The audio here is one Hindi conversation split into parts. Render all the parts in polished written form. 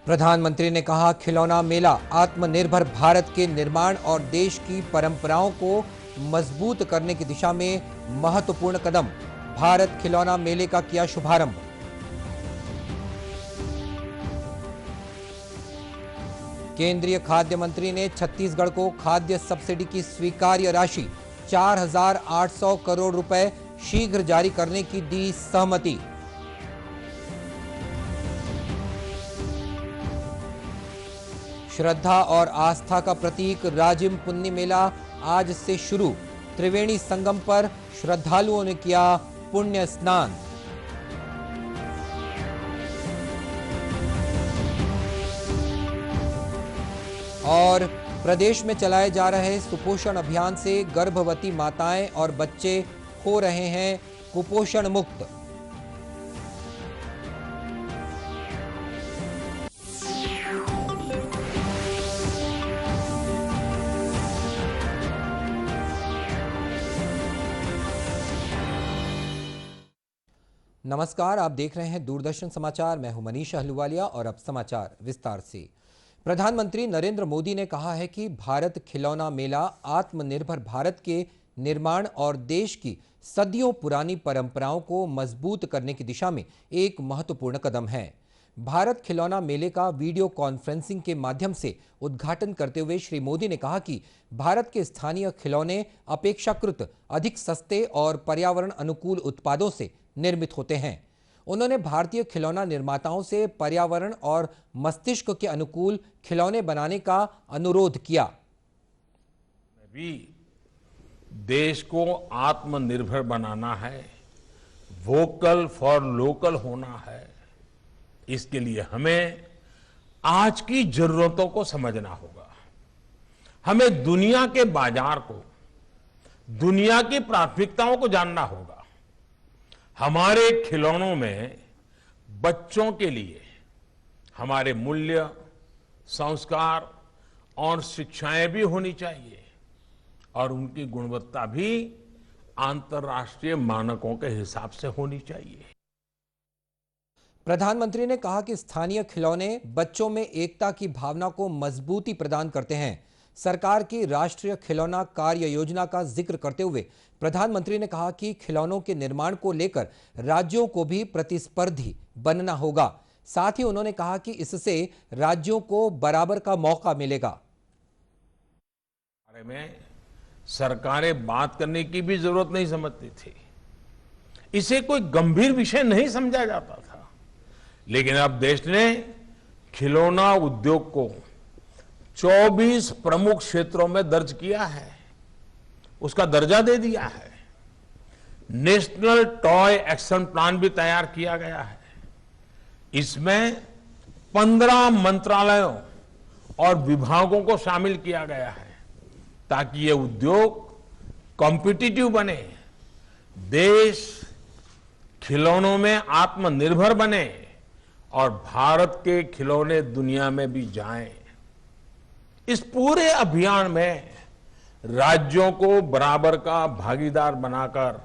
प्रधानमंत्री ने कहा, खिलौना मेला आत्मनिर्भर भारत के निर्माण और देश की परंपराओं को मजबूत करने की दिशा में महत्वपूर्ण कदम। भारत खिलौना मेले का किया शुभारंभ। केंद्रीय खाद्य मंत्री ने छत्तीसगढ़ को खाद्य सब्सिडी की स्वीकार्य राशि 4,800 करोड़ रुपए शीघ्र जारी करने की दी सहमति। श्रद्धा और आस्था का प्रतीक राजिम पुन्नी मेला आज से शुरू। त्रिवेणी संगम पर श्रद्धालुओं ने किया पुण्य स्नान। और प्रदेश में चलाए जा रहे सुपोषण अभियान से गर्भवती माताएं और बच्चे हो रहे हैं कुपोषण मुक्त। नमस्कार, आप देख रहे हैं दूरदर्शन समाचार। मैं हूं मनीष अहलूवालिया और अब समाचार विस्तार से। प्रधानमंत्री नरेंद्र मोदी ने कहा है कि भारत खिलौना मेला आत्मनिर्भर भारत के निर्माण और देश की सदियों पुरानी परंपराओं को मजबूत करने की दिशा में एक महत्वपूर्ण कदम है। भारत खिलौना मेले का वीडियो कॉन्फ्रेंसिंग के माध्यम से उद्घाटन करते हुए श्री मोदी ने कहा कि भारत के स्थानीय खिलौने अपेक्षाकृत अधिक सस्ते और पर्यावरण अनुकूल उत्पादों से निर्मित होते हैं। उन्होंने भारतीय खिलौना निर्माताओं से पर्यावरण और मस्तिष्क के अनुकूल खिलौने बनाने का अनुरोध किया। भी देश को आत्मनिर्भर बनाना है, वोकल फॉर लोकल होना है। इसके लिए हमें आज की जरूरतों को समझना होगा। हमें दुनिया के बाजार को, दुनिया की प्राथमिकताओं को जानना होगा। हमारे खिलौनों में बच्चों के लिए हमारे मूल्य, संस्कार और शिक्षाएं भी होनी चाहिए और उनकी गुणवत्ता भी अंतर्राष्ट्रीय मानकों के हिसाब से होनी चाहिए। प्रधानमंत्री ने कहा कि स्थानीय खिलौने बच्चों में एकता की भावना को मजबूती प्रदान करते हैं। सरकार की राष्ट्रीय खिलौना कार्य योजना का जिक्र करते हुए प्रधानमंत्री ने कहा कि खिलौनों के निर्माण को लेकर राज्यों को भी प्रतिस्पर्धी बनना होगा। साथ ही उन्होंने कहा कि इससे राज्यों को बराबर का मौका मिलेगा। बारे में सरकारें बात करने की भी जरूरत नहीं समझती थी। इसे कोई गंभीर विषय नहीं समझा जाता था। लेकिन अब देश ने खिलौना उद्योग को 24 प्रमुख क्षेत्रों में दर्ज किया है, उसका दर्जा दे दिया है। नेशनल टॉय एक्शन प्लान भी तैयार किया गया है। इसमें 15 मंत्रालयों और विभागों को शामिल किया गया है ताकि ये उद्योग कॉम्पिटिटिव बने, देश खिलौनों में आत्मनिर्भर बने और भारत के खिलौने दुनिया में भी जाएं। इस पूरे अभियान में राज्यों को बराबर का भागीदार बनाकर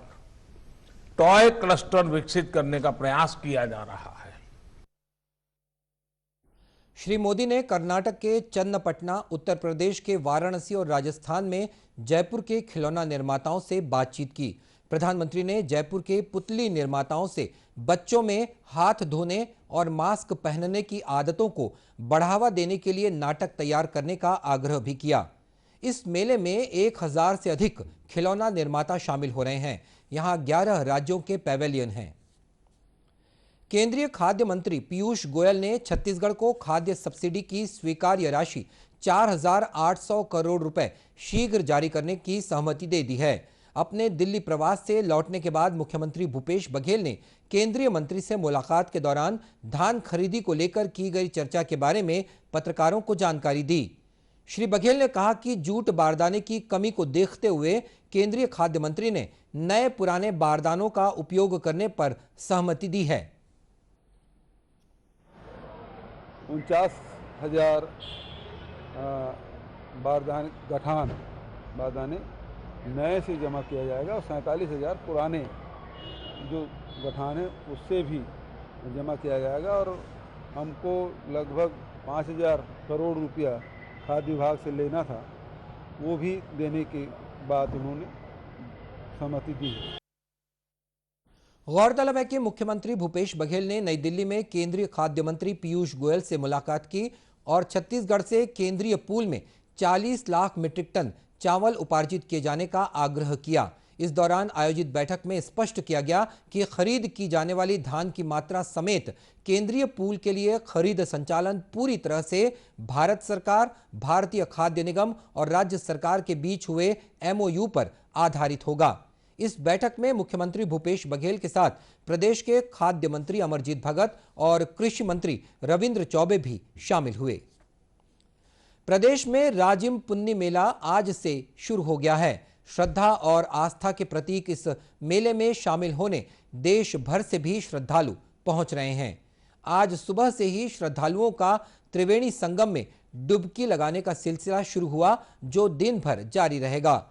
टॉय क्लस्टर विकसित करने का प्रयास किया जा रहा है। श्री मोदी ने कर्नाटक के चन्नपटना, उत्तर प्रदेश के वाराणसी और राजस्थान में जयपुर के खिलौना निर्माताओं से बातचीत की। प्रधानमंत्री ने जयपुर के पुतली निर्माताओं से बच्चों में हाथ धोने और मास्क पहनने की आदतों को बढ़ावा देने के लिए नाटक तैयार करने का आग्रह भी किया। इस मेले में 1000 से अधिक खिलौना निर्माता शामिल हो रहे हैं। यहां 11 राज्यों के पैवेलियन हैं। केंद्रीय खाद्य मंत्री पीयूष गोयल ने छत्तीसगढ़ को खाद्य सब्सिडी की स्वीकार्य राशि 4,800 करोड़ रुपए शीघ्र जारी करने की सहमति दे दी है। अपने दिल्ली प्रवास से लौटने के बाद मुख्यमंत्री भूपेश बघेल ने केंद्रीय मंत्री से मुलाकात के दौरान धान खरीदी को लेकर की गई चर्चा के बारे में पत्रकारों को जानकारी दी। श्री बघेल ने कहा कि जूट बारदाने की कमी को देखते हुए केंद्रीय खाद्य मंत्री ने नए पुराने बारदानों का उपयोग करने पर सहमति दी है। 49,000 बारदाने नए से जमा किया जाएगा और 47,000 पुराने जो गठान है उससे भी जमा किया जाएगा और हमको लगभग 5,000 करोड़ रुपया खाद्य विभाग से लेना था, वो भी देने की बात उन्होंने सहमति दी है। गौरतलब है कि मुख्यमंत्री भूपेश बघेल ने नई दिल्ली में केंद्रीय खाद्य मंत्री पीयूष गोयल से मुलाकात की और छत्तीसगढ़ से केंद्रीय पूल में 40 लाख मीट्रिक टन चावल उपार्जित किए जाने का आग्रह किया। इस दौरान आयोजित बैठक में स्पष्ट किया गया कि खरीद की जाने वाली धान की मात्रा समेत केंद्रीय पूल के लिए खरीद संचालन पूरी तरह से भारत सरकार, भारतीय खाद्य निगम और राज्य सरकार के बीच हुए MOU पर आधारित होगा। इस बैठक में मुख्यमंत्री भूपेश बघेल के साथ प्रदेश के खाद्य मंत्री अमरजीत भगत और कृषि मंत्री रविंद्र चौबे भी शामिल हुए। प्रदेश में राजिम पुन्नी मेला आज से शुरू हो गया है। श्रद्धा और आस्था के प्रतीक इस मेले में शामिल होने देश भर से भी श्रद्धालु पहुंच रहे हैं। आज सुबह से ही श्रद्धालुओं का त्रिवेणी संगम में डुबकी लगाने का सिलसिला शुरू हुआ, जो दिन भर जारी रहेगा।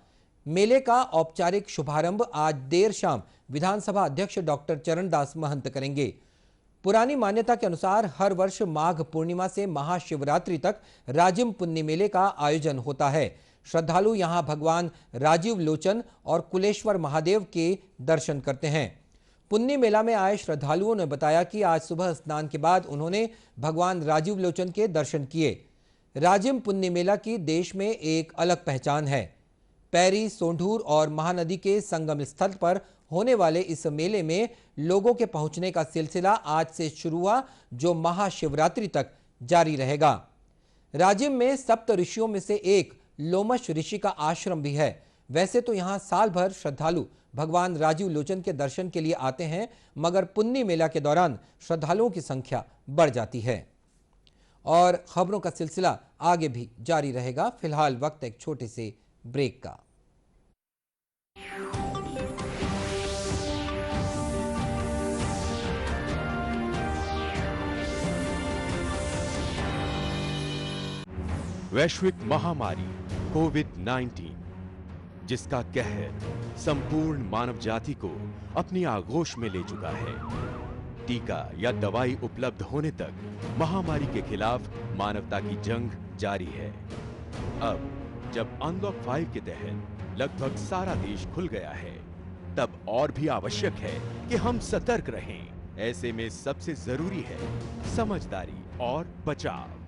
मेले का औपचारिक शुभारंभ आज देर शाम विधानसभा अध्यक्ष डॉक्टर चरणदास महंत करेंगे। पुरानी मान्यता के अनुसार हर वर्ष माघ पूर्णिमा से महाशिवरात्रि तक राजिम पुन्नी मेले का आयोजन होता है। श्रद्धालु यहां भगवान राजीव लोचन और कुलेश्वर महादेव के दर्शन करते हैं। पुन्नी मेला में आए श्रद्धालुओं ने बताया कि आज सुबह स्नान के बाद उन्होंने भगवान राजीव लोचन के दर्शन किए। राजिम पुन्नी मेला की देश में एक अलग पहचान है। पैरी, सोंढूर और महानदी के संगम स्थल पर होने वाले इस मेले में लोगों के पहुंचने का सिलसिला आज से शुरू हुआ, जो महाशिवरात्रि तक जारी रहेगा। राजिम में सप्त ऋषियों में से एक लोमश ऋषि का आश्रम भी है। वैसे तो यहां साल भर श्रद्धालु भगवान राजीव लोचन के दर्शन के लिए आते हैं, मगर पुन्नी मेला के दौरान श्रद्धालुओं की संख्या बढ़ जाती है। और खबरों का सिलसिला आगे भी जारी रहेगा। फिलहाल वक्त एक छोटे से ब्रेक का। वैश्विक महामारी कोविड-19, जिसका कहर संपूर्ण मानव जाति को अपनी आगोश में ले चुका है। टीका या दवाई उपलब्ध होने तक महामारी के खिलाफ मानवता की जंग जारी है। अब जब अनलॉक 5 के तहत लगभग सारा देश खुल गया है, तब और भी आवश्यक है कि हम सतर्क रहें। ऐसे में सबसे जरूरी है समझदारी और बचाव।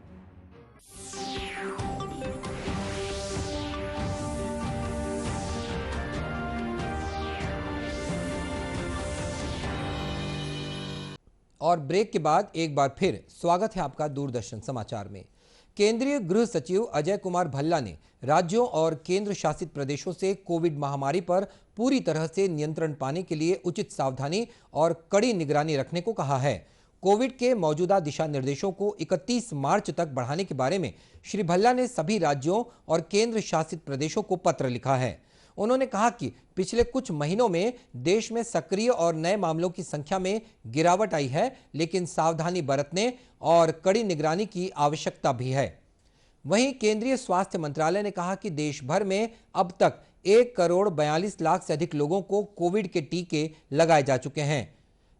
और ब्रेक के बाद एक बार फिर स्वागत है आपका दूरदर्शन समाचार में। केंद्रीय गृह सचिव अजय कुमार भल्ला ने राज्यों और केंद्र शासित प्रदेशों से कोविड महामारी पर पूरी तरह से नियंत्रण पाने के लिए उचित सावधानी और कड़ी निगरानी रखने को कहा है। कोविड के मौजूदा दिशा निर्देशों को 31 मार्च तक बढ़ाने के बारे में श्री भल्ला ने सभी राज्यों और केंद्र शासित प्रदेशों को पत्र लिखा है। उन्होंने कहा कि पिछले कुछ महीनों में देश में सक्रिय और नए मामलों की संख्या में गिरावट आई है, लेकिन सावधानी बरतने और कड़ी निगरानी की आवश्यकता भी है। वहीं केंद्रीय स्वास्थ्य मंत्रालय ने कहा कि देश भर में अब तक 1,42,00,000 से अधिक लोगों को कोविड के टीके लगाए जा चुके हैं।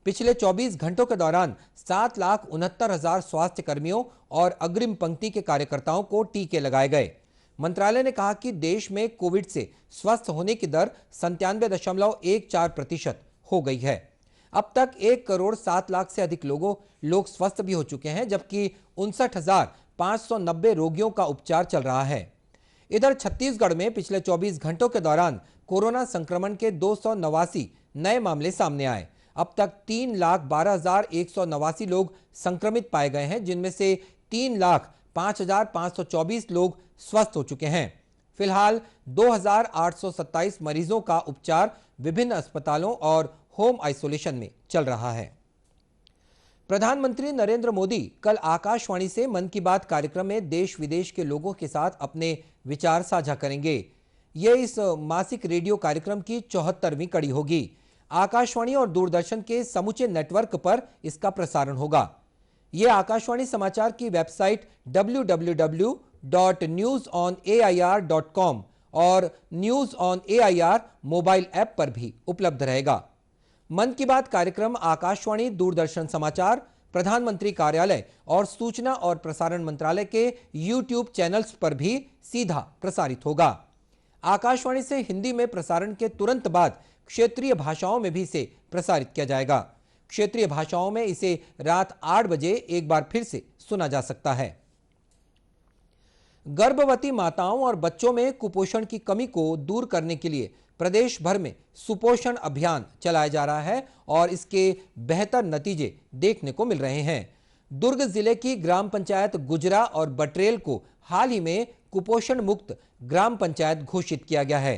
पिछले 24 घंटों के दौरान 7,69,000 स्वास्थ्य कर्मियों और अग्रिम पंक्ति के कार्यकर्ताओं को टीके लगाए गए। मंत्रालय ने कहा कि देश में कोविड से स्वस्थ होने की दर 97.14% हो गई है। अब तक 1,07,00,000 से अधिक लोग स्वस्थ भी हो चुके हैं, जबकि 59,590 रोगियों का उपचार चल रहा है। इधर छत्तीसगढ़ में पिछले 24 घंटों के दौरान कोरोना संक्रमण के 289 नए मामले सामने आए। अब तक 3,12,189 लोग संक्रमित पाए गए हैं, जिनमें से 3,05,524 लोग स्वस्थ हो चुके हैं। फिलहाल 2,827 मरीजों का उपचार विभिन्न अस्पतालों और होम आइसोलेशन में चल रहा है। प्रधानमंत्री नरेंद्र मोदी कल आकाशवाणी से मन की बात कार्यक्रम में देश विदेश के लोगों के साथ अपने विचार साझा करेंगे। यह इस मासिक रेडियो कार्यक्रम की 74वीं कड़ी होगी। आकाशवाणी और दूरदर्शन के समूचे नेटवर्क पर इसका प्रसारण होगा। यह आकाशवाणी समाचार की वेबसाइट www.newsonair.com और news on AIR mobile app पर भी उपलब्ध रहेगा। मन की बात कार्यक्रम आकाशवाणी, दूरदर्शन समाचार, प्रधानमंत्री कार्यालय और सूचना और प्रसारण मंत्रालय के YouTube चैनल्स पर भी सीधा प्रसारित होगा। आकाशवाणी से हिंदी में प्रसारण के तुरंत बाद क्षेत्रीय भाषाओं में भी इसे प्रसारित किया जाएगा। क्षेत्रीय भाषाओं में इसे रात 8 बजे एक बार फिर से सुना जा सकता है। गर्भवती माताओं और बच्चों में कुपोषण की कमी को दूर करने के लिए प्रदेश भर में सुपोषण अभियान चलाया जा रहा है और इसके बेहतर नतीजे देखने को मिल रहे हैं। दुर्ग जिले की ग्राम पंचायत गुजरा और बटरेल को हाल ही में कुपोषण मुक्त ग्राम पंचायत घोषित किया गया है।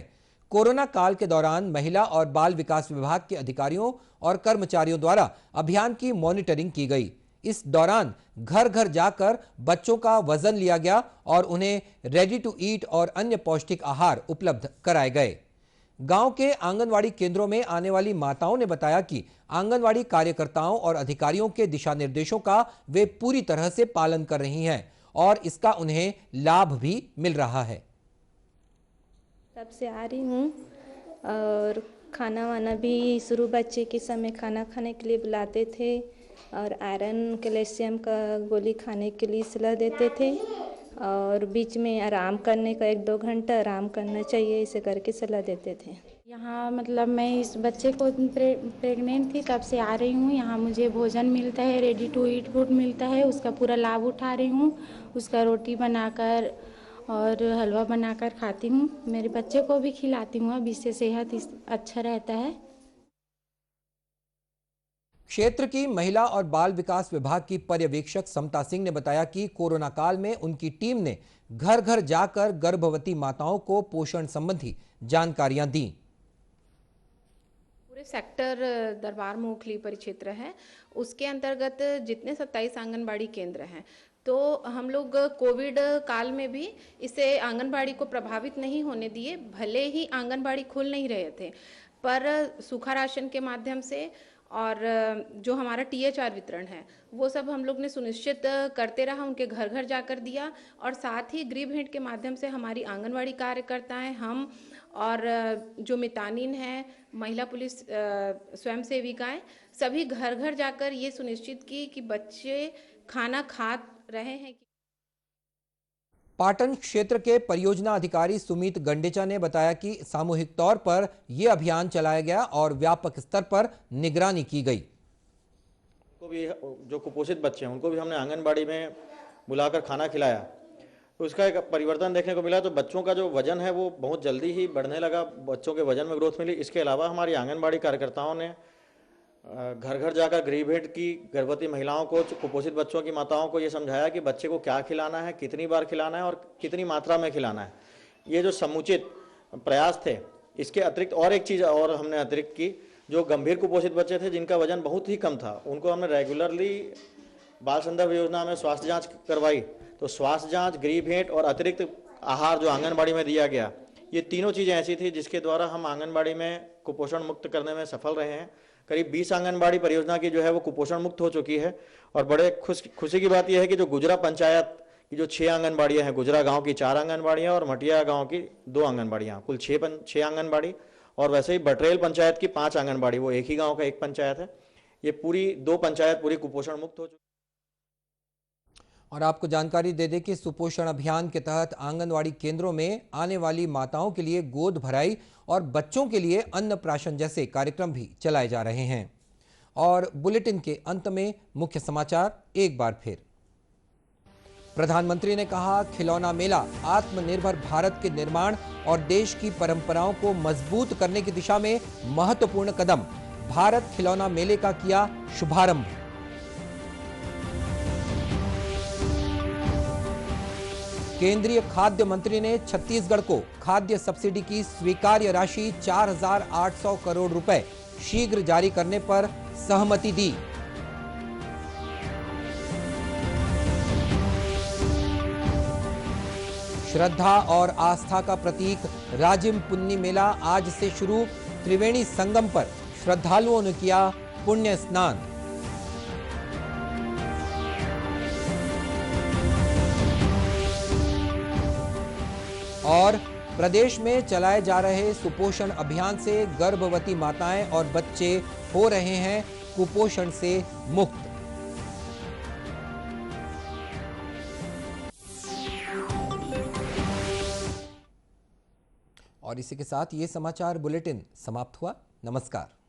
कोरोना काल के दौरान महिला और बाल विकास विभाग के अधिकारियों और कर्मचारियों द्वारा अभियान की मॉनिटरिंग की गई। इस दौरान घर घर जाकर बच्चों का वजन लिया गया और उन्हें रेडी टू ईट और अन्य पौष्टिक आहार उपलब्ध कराए गए। गांव के आंगनवाड़ी केंद्रों में आने वाली माताओं ने बताया कि आंगनवाड़ी कार्यकर्ताओं और अधिकारियों के दिशा निर्देशों का वे पूरी तरह से पालन कर रही हैं और इसका उन्हें लाभ भी मिल रहा है। तब से आ रही हूँ और खाना वाना भी शुरू बच्चे के समय खाना खाने के लिए बुलाते थे और आयरन कैल्शियम का गोली खाने के लिए सलाह देते थे और बीच में आराम करने का 1-2 घंटा आराम करना चाहिए, इसे करके सलाह देते थे। यहाँ मतलब मैं इस बच्चे को प्रेग्नेंट थी तब से आ रही हूँ। यहाँ मुझे भोजन मिलता है, रेडी टू ईट फूड मिलता है, उसका पूरा लाभ उठा रही हूँ। उसका रोटी बनाकर और हलवा बनाकर खाती हूँ, मेरे बच्चे को भी खिलाती हूँ। अब इससे सेहत अच्छा रहता है। क्षेत्र की महिला और बाल विकास विभाग की पर्यवेक्षक समता सिंह ने बताया कि कोरोना काल में उनकी टीम ने घर घर जाकर गर्भवती माताओं को पोषण संबंधी जानकारियां दी। पूरे सेक्टर दरबार मोखली परिक्षेत्र है, उसके अंतर्गत जितने 27 आंगनबाड़ी केंद्र हैं, तो हम लोग कोविड काल में भी इसे आंगनबाड़ी को प्रभावित नहीं होने दिए। भले ही आंगनबाड़ी खुल नहीं रहे थे, पर सूखा राशन के माध्यम से और जो हमारा THR वितरण है वो सब हम लोग ने सुनिश्चित करते रहा, उनके घर घर जाकर दिया। और साथ ही गृह भेंट के माध्यम से हमारी आंगनवाड़ी कार्यकर्ताएं, हम और जो मितानिन है, महिला पुलिस स्वयं सेविकाएं, सभी घर घर जाकर ये सुनिश्चित की कि बच्चे खाना खा रहे हैं। पाटन क्षेत्र के परियोजना अधिकारी सुमित गंडेचा ने बताया कि सामूहिक तौर पर यह अभियान चलाया गया और व्यापक स्तर पर निगरानी की गई। को भी जो कुपोषित बच्चे हैं उनको भी हमने आंगनबाड़ी में बुलाकर खाना खिलाया, तो उसका एक परिवर्तन देखने को मिला। तो बच्चों का जो वजन है वो बहुत जल्दी ही बढ़ने लगा, बच्चों के वजन में ग्रोथ मिली। इसके अलावा हमारी आंगनबाड़ी कार्यकर्ताओं ने घर घर जाकर गृह भेंट की, गर्भवती महिलाओं को, कुपोषित बच्चों की माताओं को ये समझाया कि बच्चे को क्या खिलाना है, कितनी बार खिलाना है और कितनी मात्रा में खिलाना है। ये जो समुचित प्रयास थे। इसके अतिरिक्त और एक चीज़ और हमने अतिरिक्त की, जो गंभीर कुपोषित बच्चे थे जिनका वजन बहुत ही कम था, उनको हमने रेगुलरली बाल संदर्भ योजना में स्वास्थ्य जाँच करवाई। तो स्वास्थ्य जाँच, गृह भेंट और अतिरिक्त आहार जो आंगनबाड़ी में दिया गया, ये तीनों चीज़ें ऐसी थी जिसके द्वारा हम आंगनबाड़ी में कुपोषण मुक्त करने में सफल रहे हैं। करीब 20 आंगनबाड़ी परियोजना की जो है वो कुपोषण मुक्त हो चुकी है। और बड़े खुशी की बात यह है कि जो गुजरा पंचायत की जो 6 आंगनबाड़ियाँ हैं, गुजरा गांव की 4 आंगनबाड़ियाँ और मटिया गांव की 2 आंगनबाड़ियाँ, कुल 6 आंगनबाड़ी। और वैसे ही बटरेल पंचायत की 5 आंगनबाड़ी, वो एक ही गाँव का एक पंचायत है। ये पूरी 2 पंचायत पूरी कुपोषण मुक्त हो चुकी। और आपको जानकारी दे दें कि सुपोषण अभियान के तहत आंगनवाड़ी केंद्रों में आने वाली माताओं के लिए गोद भराई और बच्चों के लिए अन्नप्राशन जैसे कार्यक्रम भी चलाए जा रहे हैं। और बुलेटिन के अंत में मुख्य समाचार एक बार फिर। प्रधानमंत्री ने कहा, खिलौना मेला आत्मनिर्भर भारत के निर्माण और देश की परंपराओं को मजबूत करने की दिशा में महत्वपूर्ण कदम। भारत खिलौना मेले का किया शुभारंभ। केंद्रीय खाद्य मंत्री ने छत्तीसगढ़ को खाद्य सब्सिडी की स्वीकार्य राशि 4,800 करोड़ रुपए शीघ्र जारी करने पर सहमति दी। श्रद्धा और आस्था का प्रतीक राजिम पुन्नी मेला आज से शुरू। त्रिवेणी संगम पर श्रद्धालुओं ने किया पुण्य स्नान। और प्रदेश में चलाए जा रहे सुपोषण अभियान से गर्भवती माताएं और बच्चे हो रहे हैं कुपोषण से मुक्त। और इसी के साथ ये समाचार बुलेटिन समाप्त हुआ। नमस्कार।